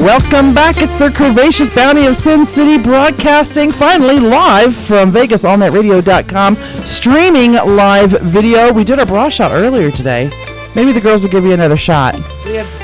Welcome back. It's the curvaceous bounty of Sin City broadcasting finally live from VegasAllNetRadio.com. Streaming live video. We did our bra shot earlier today. Maybe the girls will give you another shot.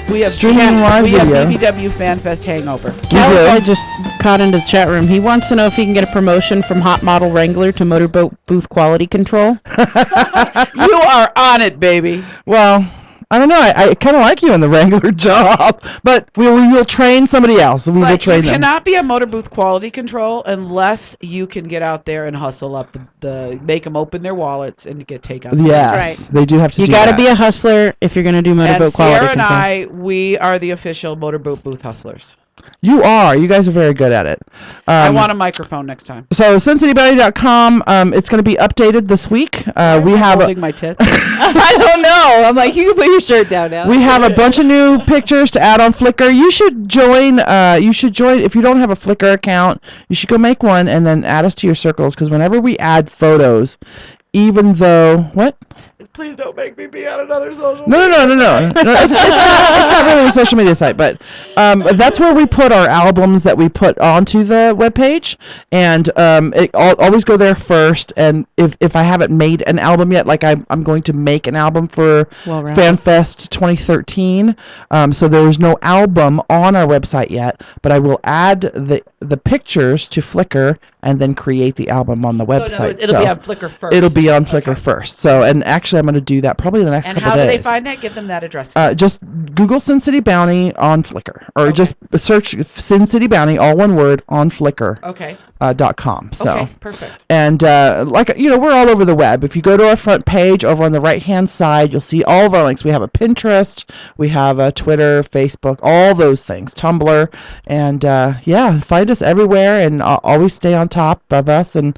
We have streaming live video. BBW FanFest hangover. Calico just caught into the chat room. He wants to know if he can get a promotion from Hot Model Wrangler to Motorboat Booth Quality Control. You are on it, baby. Well, I don't know. I kind of like you in the Wrangler job, but we will train somebody else. We will train them. You cannot be a motor booth quality control unless you can get out there and hustle up make them open their wallets and get take out. Yes, right. They do have to. You got to be a hustler if you're going to do motorboat quality control. Sierra and we are the official motorboat booth hustlers. You are. You guys are very good at it. I want a microphone next time. So, SinCityBounty.com, it's going to be updated this week. We have holding my tits. I don't know. I'm like, you can put your shirt down now. We have a bunch of new pictures to add on Flickr. You should join. If you don't have a Flickr account, you should go make one and then add us to your circles. Because whenever we add photos, even though what? Please don't make me be on another social media. No. It's not really a social media site, but that's where we put our albums that we put onto the webpage, and always go there first. And if I haven't made an album yet, like I'm going to make an album for FanFest 2013, so there's no album on our website yet, but I will add the pictures to Flickr and then create the album on the website. So in other words, it'll be on Flickr first. It'll be on Flickr first. So, and actually, I'm going to do that probably the next couple days. And how do they find that? Give them that address. Just Google Sin City Bounty on Flickr, or just search Sin City Bounty, all one word, on Flickr. Okay. .com. So, okay, perfect. And we're all over the web. If you go to our front page over on the right-hand side, you'll see all of our links. We have a Pinterest, we have a Twitter, Facebook, all those things, Tumblr, and find us everywhere, and always stay on top of us, and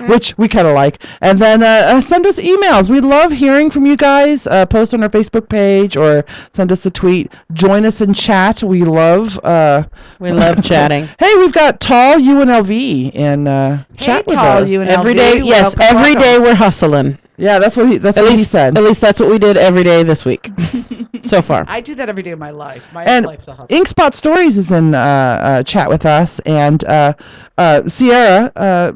which we kind of like. And then send us emails. We love hearing from you guys. Post on our Facebook page or send us a tweet. Join us in chat. We love chatting. Hey, we've got Tall UNLV in chat with us. UNLV. Every day, yes, every day we're hustling. Yeah, that's what he said. At least that's what we did every day this week so far. I do that every day of my life. My life's a hustle. Inkspot Stories is in chat with us, and Sierra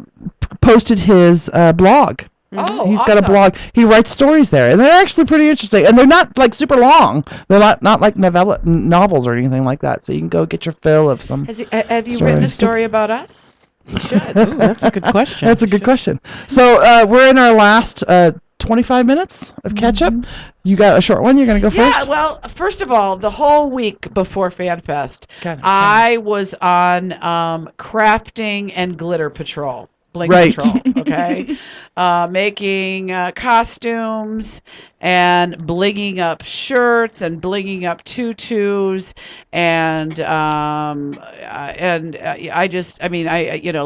posted his blog. Oh, he's awesome. got a blog. He writes stories there, and they're actually pretty interesting. And they're not like super long. They're not like novels or anything like that. So you can go get your fill of some. Have you written a story about us? You should. Ooh, that's a good question. That's a good question. So we're in our last 25 minutes of catch up. You got a short one. You're gonna go first. Yeah. Well, first of all, the whole week before FanFest, I was on crafting and glitter patrol. Bling patrol, okay? Making costumes and blinging up shirts and blinging up tutus and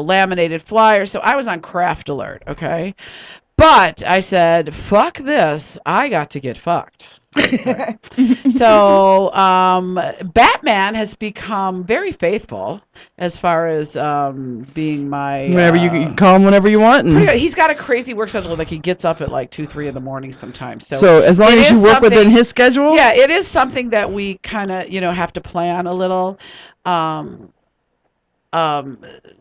laminated flyers. So I was on craft alert, okay? But I said, fuck this. I got to get fucked. So Batman has become very faithful as far as being my whenever you can call him whenever you want. He's got a crazy work schedule. Like he gets up at like 2-3 in the morning sometimes. So as long as you work within his schedule. Yeah, it is something that we kind of have to plan a little.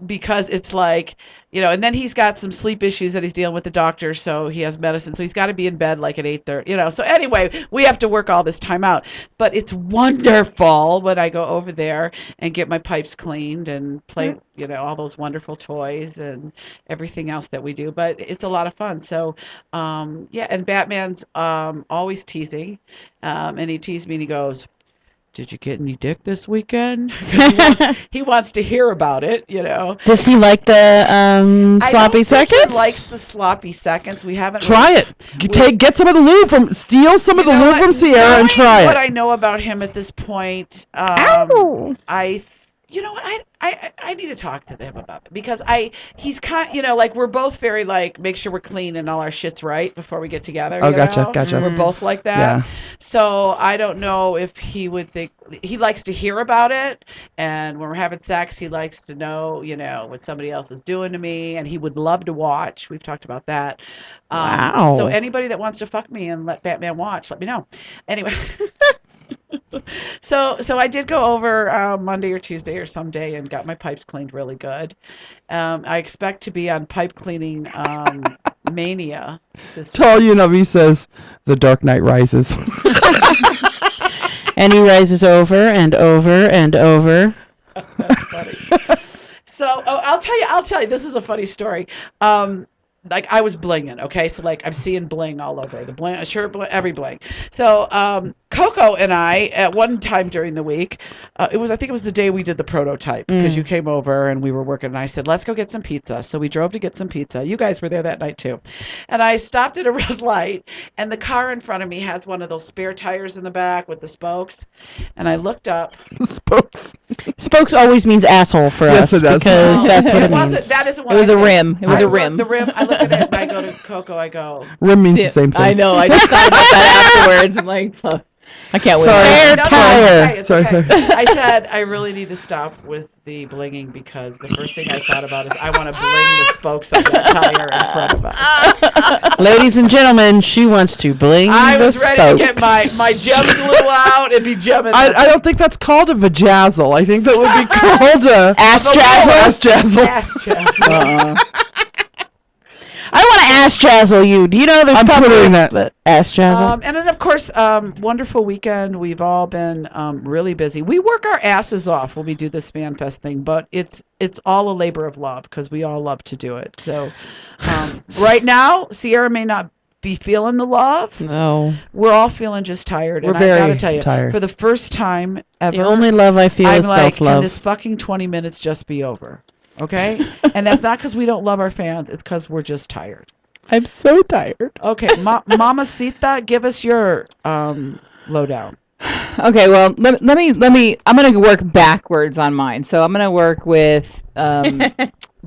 Because it's like, and then he's got some sleep issues that he's dealing with the doctor, so he has medicine, so he's got to be in bed like at 8:30, so anyway, we have to work all this time out, but it's wonderful when I go over there and get my pipes cleaned and play, all those wonderful toys and everything else that we do, but it's a lot of fun. So, and Batman's always teasing, and he teased me and he goes, did you get any dick this weekend? He wants to hear about it, Does he like the sloppy seconds? He likes the sloppy seconds. We haven't. Try it. Get some of the lube steal some of the lube from Sierra and try it. What I know about him at this point, I need to talk to them about it because he's kind, like we're both very like make sure we're clean and all our shit's right before we get together. Oh, gotcha. We're both like that. Yeah. So I don't know if he would think he likes to hear about it, and when we're having sex, he likes to know, what somebody else is doing to me, and he would love to watch. We've talked about that. Wow. So anybody that wants to fuck me and let Batman watch, let me know. Anyway. So I did go over Monday or Tuesday or some day and got my pipes cleaned really good. I expect to be on pipe cleaning mania this Tall week. Unavi says, "The Dark Knight Rises." And he rises over and over and over. That's funny. So I'll tell you. This is a funny story. Like I was blinging, okay? So like I'm seeing bling all over the bling, sure, every bling. So Coco and I at one time during the week, I think it was the day we did the prototype because you came over and we were working and I said let's go get some pizza. So we drove to get some pizza. You guys were there that night too, and I stopped at a red light and the car in front of me has one of those spare tires in the back with the spokes, and I looked up. Spokes. Spokes always means asshole for Yes, us it does. because that's what it wasn't. means. That isn't what It was I a said. rim. It was a I look- rim. The rim. I look at it and I go to Coco. I go. Rim means the same thing. I know. I just thought about that afterwards. I'm like, fuck. I can't wait. Sorry. Spare No, tire. it's Sorry, okay. sorry. I said I really need to stop with the blinging because the first thing I thought about is I want to bling the spokes of that tire in front of us. Ladies and gentlemen, she wants to bling I the was ready spokes. to get my gem glue out and be gemming. I don't think that's called a vajazzle. I think that would be called a Ass ass jazzle. jazzle. Ass jazzle. Uh-uh. I want to ass jazzle you. Do you know there's I'm probably twittering that. ass jazzle? And then, of course, wonderful weekend. We've all been really busy. We work our asses off when we do this FanFest thing, but it's all a labor of love because we all love to do it. So right now, Sierra may not be feeling the love. No. We're all feeling just tired. We're and very I gotta tell you, tired. for the first time ever, The only love I feel I'm is like, can self-love. this fucking 20 minutes just be over? Okay? And that's not because we don't love our fans. It's because we're just tired. I'm so tired. Okay, Mamacita, give us your lowdown. Okay, well, let me. I'm gonna work backwards on mine. So I'm gonna work with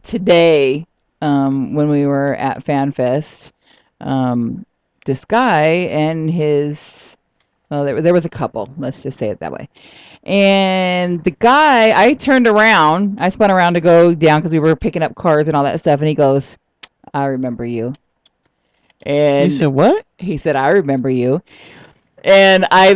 today when we were at FanFest. This guy and his, well, there was a couple. Let's just say it that way. And the guy, I spun around to go down because we were picking up cards and all that stuff. And he goes, "I remember you." And You said what? he said, "I remember you." And I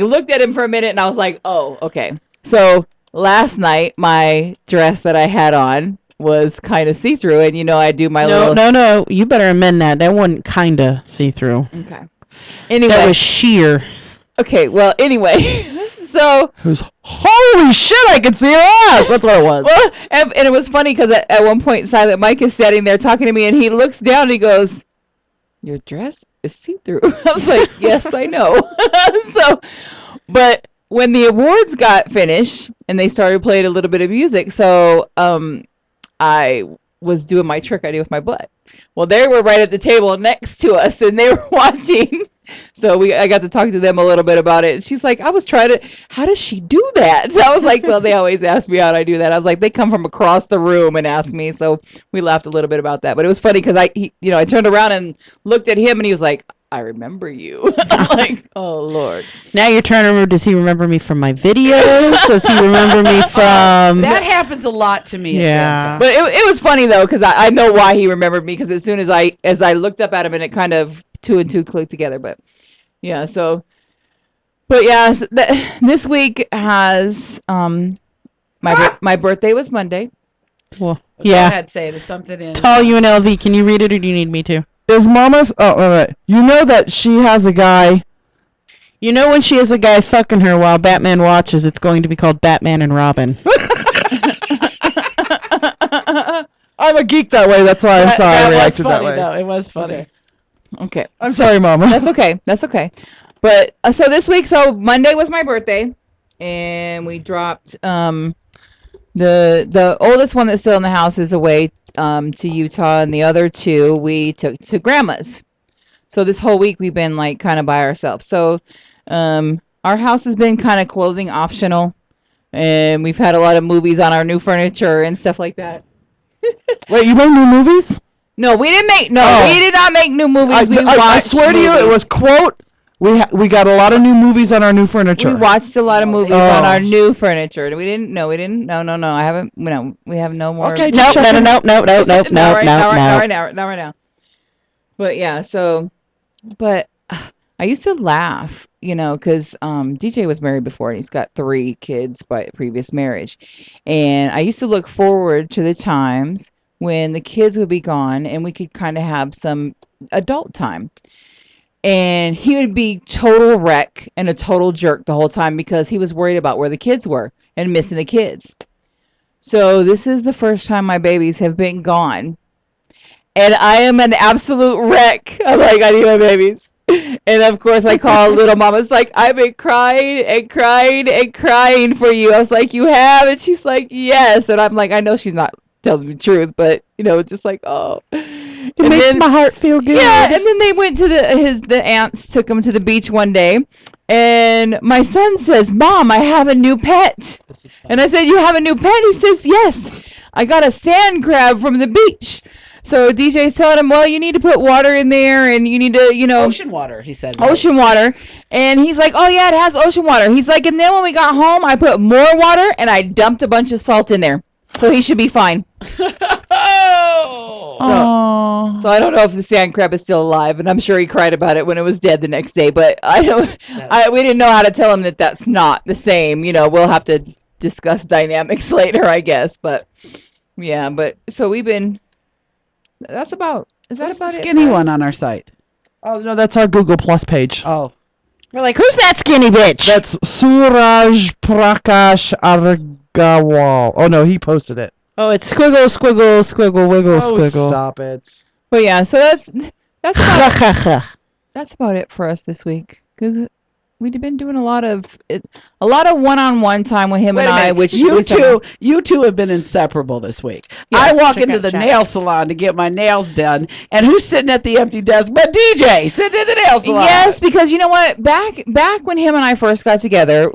looked at him for a minute and I was like, "Oh, okay." So last night my dress that I had on was kind of see-through, and I do my little. No. You better amend that. That wasn't kinda see-through. Okay. Anyway. That was sheer. Okay. Well, anyway. So. It was, holy shit, I could see her ass. That's what it was. Well, and it was funny because at one point Silent Mike is standing there talking to me, and he looks down and he goes, "Your dress is see-through." I was like, "Yes, I know." So, but when the awards got finished and they started playing a little bit of music, so I was doing my trick I do with my butt. Well, they were right at the table next to us, and they were watching. So I got to talk to them a little bit about it. She's like, "I was trying to, how does she do that?" So I was like, "Well, they always ask me how do I do that." I was like, "They come from across the room and ask me." So we laughed a little bit about that. But it was funny because I turned around and looked at him, and he was like, "I remember you." I'm like, "Oh, Lord." Now you're trying to remember, does he remember me from my videos? Does he remember me from... That happens a lot to me. at Yeah. FanFest. But it was funny, though, because I know why he remembered me, because as soon as I looked up at him, and it kind of two and two clicked together. But yeah, so, but yeah, this week has my birthday was Monday. Well, Go yeah. ahead, say it. Is something in. Tall UNLV, can you read it or do you need me to? Is Mama's... Oh, all right. You know that she has a guy... You know when she has a guy fucking her while Batman watches, it's going to be called Batman and Robin. I'm a geek that way. That's why I that was reacted funny, that way. though. It was funny. Okay. I'm sorry, Mama. That's okay. That's okay. But so this week, so Monday was my birthday, and we dropped the oldest one that's still in the house is away to Utah, and the other two we took to grandma's. So this whole week we've been like kind of by ourselves. So our house has been kind of clothing optional, and we've had a lot of movies on our new furniture and stuff like that. Wait, you made new movies? No, we didn't make. No, Oh. we did not make new movies. We I watched swear to you, it movies. was quote. We got a lot of new movies on our new furniture. We watched a lot of movies Oh. on our new furniture. We didn't. No. I haven't. No, we have no more. Okay, Nope, just checking. no. Not right now. But yeah. So, but I used to laugh, because DJ was married before and he's got 3 kids by previous marriage. And I used to look forward to the times when the kids would be gone and we could kind of have some adult time. And he would be total wreck and a total jerk the whole time because he was worried about where the kids were and missing the kids. So this is the first time my babies have been gone. And I am an absolute wreck. I'm like, I need my babies. And of course I call little mama's like, I've been crying and crying and crying for you. I was like, you have? And she's like, yes. And I'm like, I know she's not telling me the truth, but just like, oh. It makes my heart feel good. Yeah, and then they went to the aunts took him to the beach one day, and my son says, "Mom, I have a new pet." And I said, "You have a new pet?" He says, "Yes, I got a sand crab from the beach." So DJ's telling him, "Well, you need to put water in there, and you need to, Ocean water," he said. ocean water." And he's like, "Oh yeah, it has ocean water." He's like, "And then when we got home, I put more water and I dumped a bunch of salt in there, so he should be fine." So I don't know if the sand crab is still alive, and I'm sure he cried about it when it was dead the next day. But we didn't know how to tell him that that's not the same. We'll have to discuss dynamics later, I guess. But yeah, so we've been. That's about. Is that What's about the it? skinny one on our site? Oh no, that's our Google Plus page. Oh, We're like, who's that skinny bitch? That's Suraj Prakash Argawal. Oh no, he posted it. Oh, it's squiggle, squiggle, squiggle, wiggle, squiggle. Stop it. But yeah, so that's about it for us this week because we've been doing a lot of one-on-one time with him wait and a I. minute. Which you two have been inseparable this week. Yes, I walk check into out the chat. nail salon to get my nails done, and who's sitting at the empty desk? But DJ sitting at the nail salon. Yes, because you know what? Back when him and I first got together,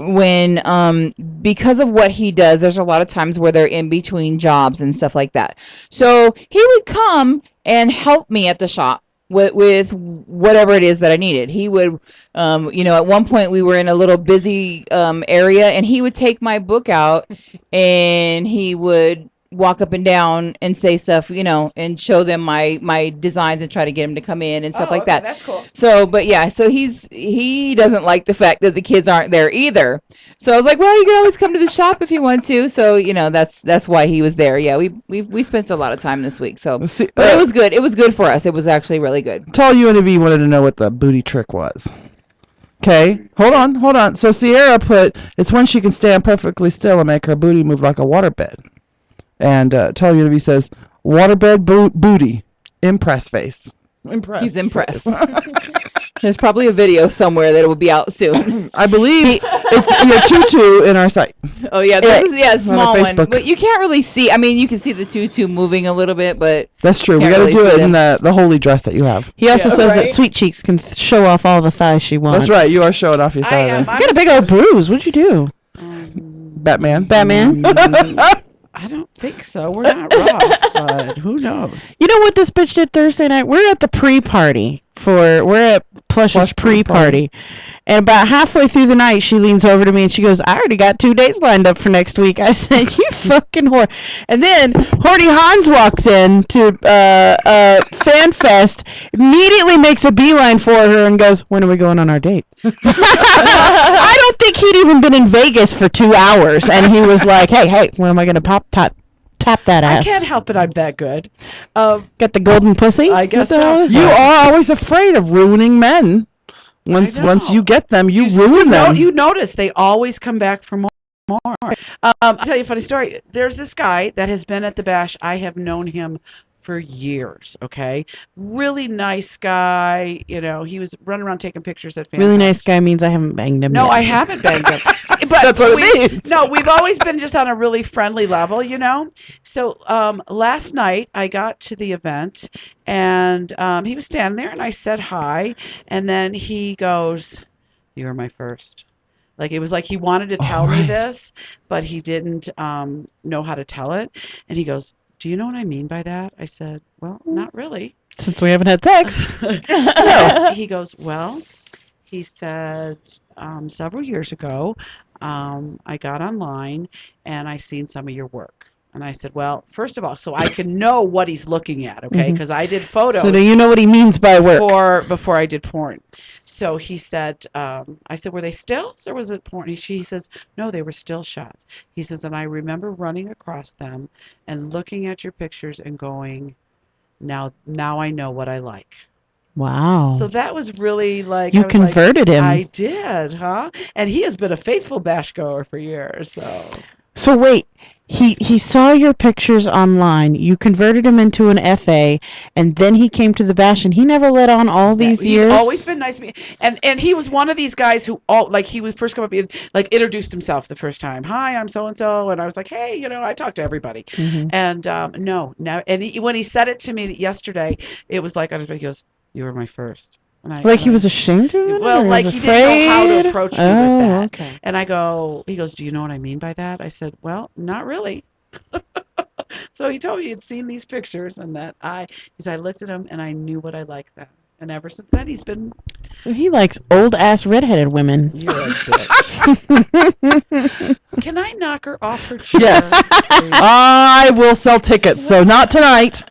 because of what he does, there's a lot of times where they're in between jobs and stuff like that. So he would come and help me at the shop with whatever it is that I needed. He would, at one point we were in a little busy area, and he would take my book out and he would walk up and down and say stuff, and show them my designs and try to get them to come in and stuff like that. That's cool. So, but yeah, so he doesn't like the fact that the kids aren't there either. So I was like, well, you can always come to the shop if you want to. So, that's why he was there. Yeah, we spent a lot of time this week. So, but it was good. It was good for us. It was actually really good. Tell UNB wanted to know what the booty trick was. Okay, hold on. So Sierra put, it's when she can stand perfectly still and make her booty move like a waterbed. And Tell UNB says, waterbed booty, impress face. Impressed. He's impressed. There's probably a video somewhere that will be out soon. I believe it's your tutu in our site. Oh yeah, this is a small one, Facebook. but you can't really see. I mean, you can see the tutu moving a little bit, but That's true. We Can't got to really do it see in the holy dress that you have. He also Yeah, says right? that Sweetcheeks can show off all the thighs she wants. That's right. You are showing off your I thigh. am. there. You got a big old bruise. What'd you do? Batman. Batman? I don't think so. We're not raw, but who knows? You know what this bitch did Thursday night? We're at the pre-party. We're at Plush's Plush pre-party. And about halfway through the night, she leans over to me and she goes, I already got 2 days lined up for next week. I said, you fucking whore. And then Horty Hans walks in to Fan Fest, immediately makes a beeline for her and goes, when are we going on our date? I don't think he'd even been in Vegas for 2 hours. And he was like, hey, when am I going to tap that ass? I can't help it. I'm that good. Got the golden pussy? I guess What the hell so. is You that? are always afraid of ruining men. Once know. once you get them, you You ruin them. You notice they always come back for more. I'll tell you a funny story. There's this guy that has been at the bash. I have known him for years. Okay, really nice guy. He was running around taking pictures at Fan Really Fest. nice guy means I haven't banged him No, yet. I haven't banged him. But That's what it means. No, we've always been just on a really friendly level, So last night I got to the event and he was standing there and I said hi, and then he goes, "You were my first." Like it was like he wanted to tell me right. this, but he didn't know how to tell it. And he goes, "Do you know what I mean by that?" I said, "Well, not really." Since we haven't had sex. No. He goes, "Well," he said, several years ago, I got online and I seen some of your work. And I said, well, first of all, so I can know what he's looking at, okay? Because I did photos. So do you know what he means by work? Before I did porn. So he said, I said, were they stills or was it porn? He says, no, they were still shots. He says, and I remember running across them and looking at your pictures and going, now I know what I like. Wow. So that was really like You I was like, converted him. I did, huh? And he has been a faithful bash goer for years. So wait, he saw your pictures online. You converted him into an FA, and then he came to the bash, and he never let on all these years. He's always been nice to me, and he was one of these guys who he would first come up and like introduced himself the first time. Hi, I'm so and so, and I was like, hey, I talk to everybody, and no, and when he said it to me yesterday, it was like he goes, you were my first. He was ashamed of it? Well, or like was he afraid? didn't know how to approach me with that. Okay. And he goes, do you know what I mean by that? I said, well, not really. So he told me he'd seen these pictures and that I looked at them and I knew what I liked then. And ever since then, he's been... So he likes old-ass redheaded women. You're a bitch. Can I knock her off her chair? Yes. I will sell tickets, so not tonight.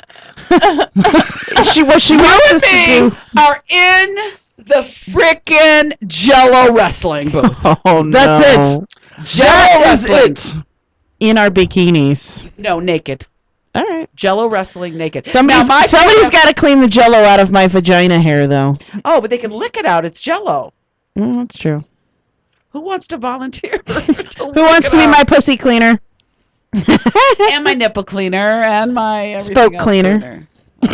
What she wants us to do are in the frickin' Jello wrestling booth. Oh, no. That's it. That is it. In our bikinis. No, naked. All right. Jello wrestling naked. Somebody's got to clean the Jello out of my vagina hair, though. Oh, but they can lick it out. It's Jello. That's true. Who wants to volunteer? Who wants to be my pussy cleaner? And my nipple cleaner and my spoke cleaner.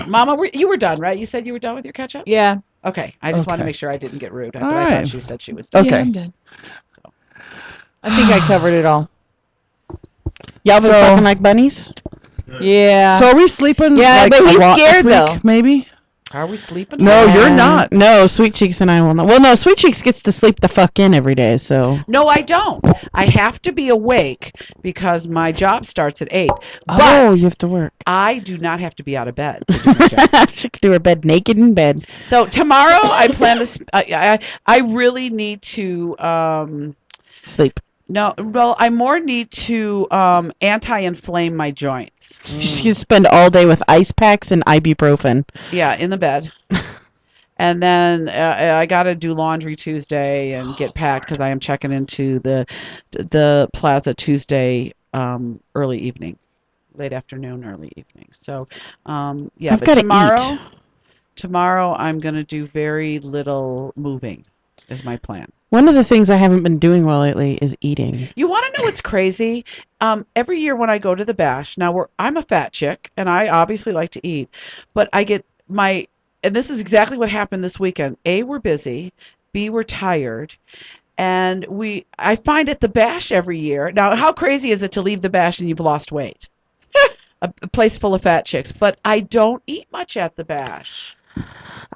Mama, you were done, right? You said you were done with your ketchup? Yeah. Okay. I just wanted to Okay. make sure I didn't get rude. All I right. thought she said she was done. Okay. Yeah, I'm done. I think I covered it all. Y'all been So- fucking like bunnies? Yeah. So are we sleeping? Yeah, like, but a he's lot this scared, week, though. Maybe. Are we sleeping? No, you're not. No, Sweetcheeks and I will not. Well, no, Sweetcheeks gets to sleep the fuck in every day, so. No, I don't. I have to be awake because my job starts at 8. Oh, But you have to work. I do not have to be out of bed to do my job. She could do her bed naked in bed. So tomorrow I plan to. I really need to. Sleep. No, well, I more need to anti-inflame my joints. She's going to spend all day with ice packs and ibuprofen. Yeah, in the bed. And then I got to do laundry Tuesday and get packed because I am checking into the Plaza Tuesday early evening, late afternoon, early evening. So, yeah, I've but gotta tomorrow I'm going to do very little moving is my plan. One of the things I haven't been doing well lately is eating. You want to know what's crazy? Every year when I go to the bash, now I'm a fat chick and I obviously like to eat, but I get and this is exactly what happened this weekend. A, we're busy. B, we're tired. And I find at the bash every year. Now, how crazy is it to leave the bash and you've lost weight? A place full of fat chicks, but I don't eat much at the bash.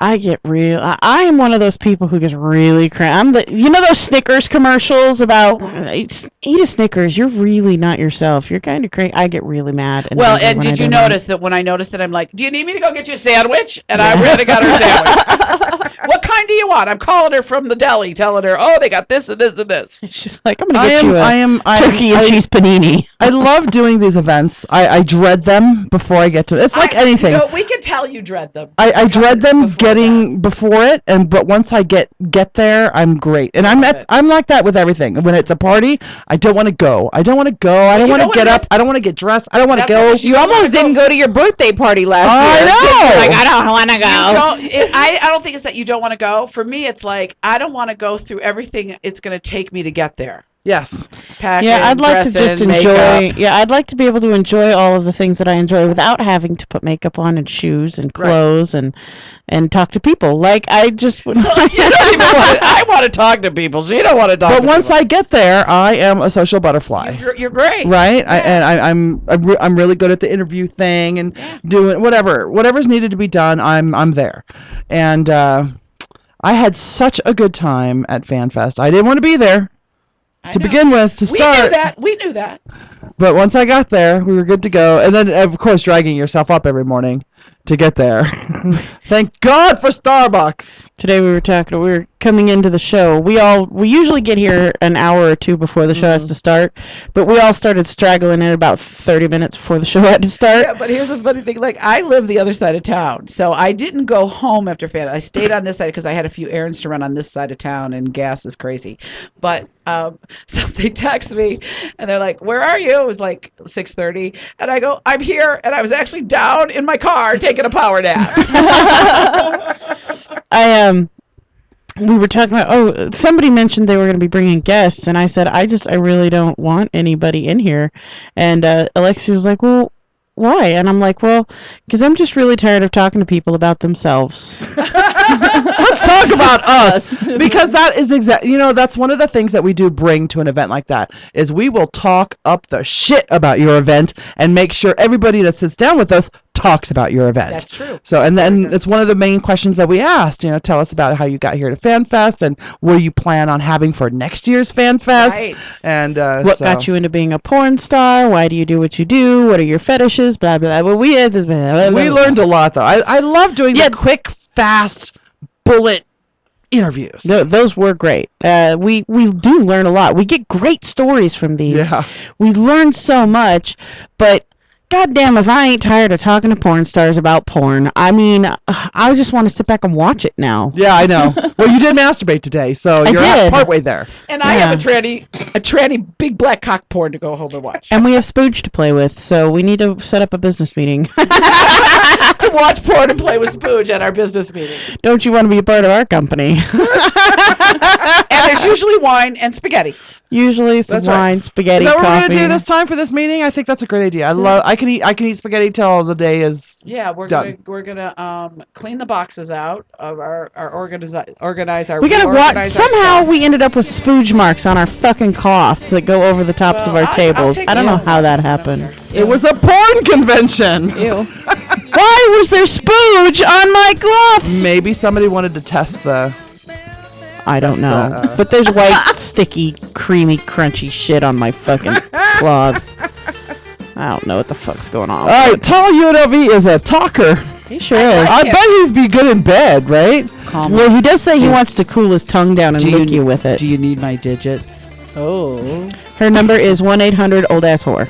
I I am one of those people who gets really cramped. You know those Snickers commercials about eat a Snickers? You're really not yourself. You're kind of crazy. I get really mad. Well, and did you notice that when I noticed that I'm like, do you need me to go get you a sandwich? And I really got her a sandwich. What kind do you want? I'm calling her from the deli, telling her, oh, they got this and this and this. She's like, I'm gonna get you a turkey and cheese panini. I love doing these events. I dread them before I get to. It's like anything. We can tell you dread them. I dread them getting before it, but once I get there, I'm great. And I'm like that with everything. When it's a party, I don't want to go. I don't want to get up. I don't want to get dressed. I don't want to go. You almost didn't go to your birthday party last year. I know. Like, I don't want to go. I don't think it's that you don't want to go. For me, it's like I don't want to go through everything it's going to take me to get there. Yes. Packing, I'd like to just dressing, enjoy. makeup. Yeah, I'd like to be able to enjoy all of the things that I enjoy without having to put makeup on and shoes and clothes and talk to people. Like I just. You don't even want to, I want to talk to people. So you don't want to talk. But to once people. I get there, I am a social butterfly. You're great. Right? Yeah. I'm really good at the interview thing and doing whatever's needed to be done. I'm there, and I had such a good time at FanFest. I didn't want to be there. To begin with, to start. We knew that. But once I got there, we were good to go. And then, of course, dragging yourself up every morning. to get there. Thank God for Starbucks. Today we were coming into the show. We usually get here an hour or two before the show has to start, but we all started straggling in about 30 minutes before the show had to start. Yeah, but here's a funny thing. Like, I live the other side of town, so I didn't go home after Fan. I stayed on this side because I had a few errands to run on this side of town, and gas is crazy. But so they text me, and they're like, "Where are you?" It was like 6:30, and I go, "I'm here," and I was actually down in my car taking a power nap. We were talking about, somebody mentioned they were going to be bringing guests, and I said, I really don't want anybody in here. And Alexia was like, well, why? And I'm like, well, because I'm just really tired of talking to people about themselves. Let's talk about us, because that is that's one of the things that we do bring to an event like that, is we will talk up the shit about your event and make sure everybody that sits down with us talks about your event. That's true. So, and then it's one of the main questions that we asked, tell us about how you got here to FanFest and what you plan on having for next year's FanFest. Right. And what got you into being a porn star? Why do you do what you do? What are your fetishes? Blah, blah, blah. Well, we had this. Blah, blah, blah. We learned a lot, though. I love doing the quick, fast, bullet interviews. No, those were great. We do learn a lot. We get great stories from these. Yeah. We learn so much, but goddamn, if I ain't tired of talking to porn stars about porn, I mean, I just want to sit back and watch it now. Yeah, I know. Well, you did masturbate today, so you're partway there. And I have a tranny big black cock porn to go home and watch. And we have Spooge to play with, so we need to set up a business meeting. To watch porn and play with Spooge at our business meeting. Don't you want to be a part of our company? And there's usually wine and spaghetti. Usually some wine, spaghetti, coffee. Is that what we're coffee. gonna do this time for this meeting? I think that's a great idea. I can eat spaghetti till the day is we're done. gonna clean the boxes out of our organize our. We gotta watch. Somehow we ended up with spooge marks on our fucking cloths that go over the tops of our tables. I don't know how that happened. It was a porn convention. Ew. Why was there spooge on my cloths? Maybe somebody wanted to test the. I don't know. But there's white, sticky, creamy, crunchy shit on my fucking cloths. I don't know what the fuck's going on. All right, tall UNLV is a talker. He sure is. I bet he'd be good in bed, right? Well, he does say he wants to cool his tongue down and lick you with it. Do you need my digits? Oh. Her number is 1-800-OLD-ASS-WHORE.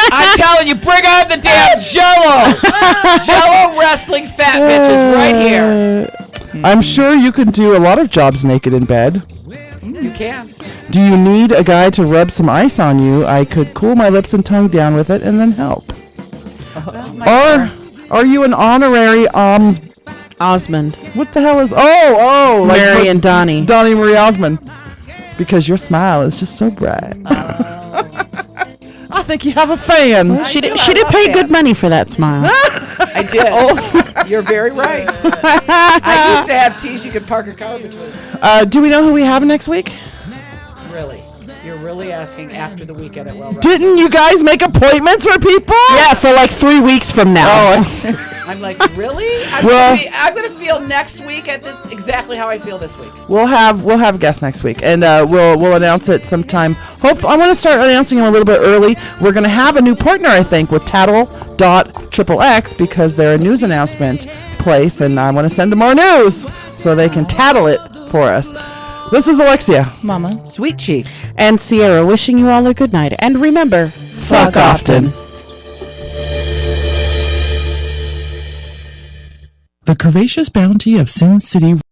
I'm telling you, bring on the damn Jello! Jello wrestling fat bitches right here. I'm sure you can do a lot of jobs naked in bed. You can. Do you need a guy to rub some ice on you? I could cool my lips and tongue down with it and then help. Or are you an honorary Osmond? What the hell is... Oh, like Mary and Donnie. Donnie Marie Osmond. Because your smile is just so bright. I think you have a fan. Well, she did pay good money for that smile. I did. Oh, you're very right. I used to have teas you could park a car between. Do we know who we have next week? Really? You're really asking after the weekend at Well Rounded. Didn't you guys make appointments for people? Yeah, for like 3 weeks from now. Oh. I'm like, really? I'm gonna feel next week at exactly how I feel this week. We'll have guests next week, and we'll announce it sometime. I want to start announcing them a little bit early. We're gonna have a new partner, I think, with Tattle.XXX, because they're a news announcement place, and I want to send them our news so they can tattle it for us. This is Alexia, Mama, Sweetcheeks, and Sierra wishing you all a good night. And remember, fuck often. The curvaceous bounty of Sin City